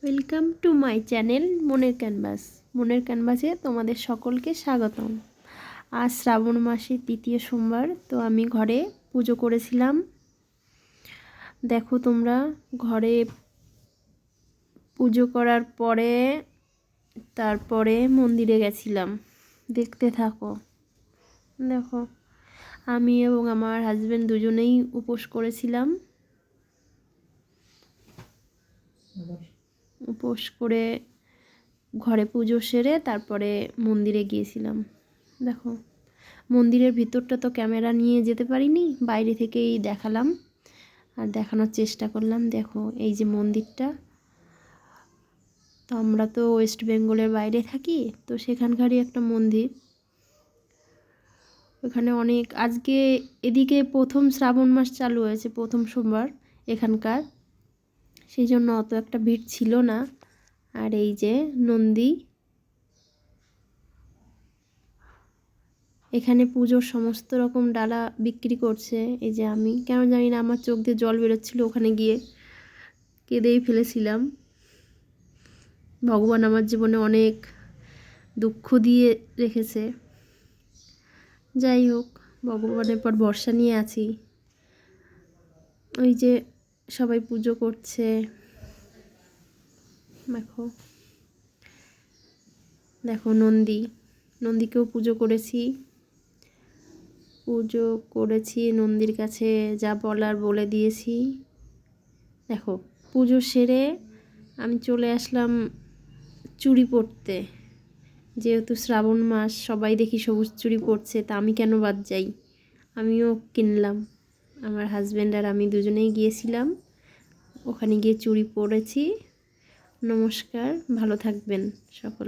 Welcome to my channel মনের canvas. মনের ক্যানভাসে তোমাদের সকলকে স্বাগতম। আজ শ্রাবণ মাসের তৃতীয় সোমবার, তো আমি ঘরে পুজো করেছিলাম। দেখো তোমরা, ঘরে পুজো করার পরে তারপরে মন্দিরে গেছিলাম। দেখতে থাকো। দেখো, আমি এবং আমার হাজব্যান্ড দুজনেই উপোস করেছিলাম। উপোস করে ঘরে পুজো সেরে তারপরে মন্দিরে গিয়েছিলাম। দেখো, মন্দিরের ভিতরটা তো ক্যামেরা নিয়ে যেতে পারিনি, বাইরে থেকেই দেখালাম আর দেখানোর চেষ্টা করলাম। দেখো, এই যে মন্দিরটা, তো আমরা তো ওয়েস্ট বেঙ্গলের বাইরে থাকি, তো সেখানকারই একটা মন্দির। ওখানে অনেক, আজকে এদিকে প্রথম শ্রাবণ মাস চালু হয়েছে, প্রথম সোমবার এখানকার, সেই জন্য অত একটা ভিড় ছিল না। আর এই যে নন্দী, এখানে পুজোর সমস্ত রকম ডালা বিক্রি করছে। এই যে আমি কেন জানি না আমার চোখ দিয়ে জল বেরোচ্ছিল, ওখানে গিয়ে কেঁদেই ফেলেছিলাম। ভগবান আমার জীবনে অনেক দুঃখ দিয়ে রেখেছে। যাই হোক, ভগবানের পর ভরসা নিয়ে আছি। ওই যে সবাই পুজো করছে, দেখো দেখো নন্দীকেও পুজো করেছি। নন্দীর কাছে যা বলার বলে দিয়েছি। দেখো, পুজো সেরে আমি চলে আসলাম চুড়ি পরতে। যেহেতু শ্রাবণ মাস, সবাই দেখি সবুজ চুড়ি পরছে, তা আমি কেন বাদ যাই, আমিও কিনলাম। আমার হাজব্যান্ড আর আমি দুজনেই গিয়েছিলাম, ওখানে গিয়ে চুড়ি পরেছি। নমস্কার, ভালো থাকবেন সকলে।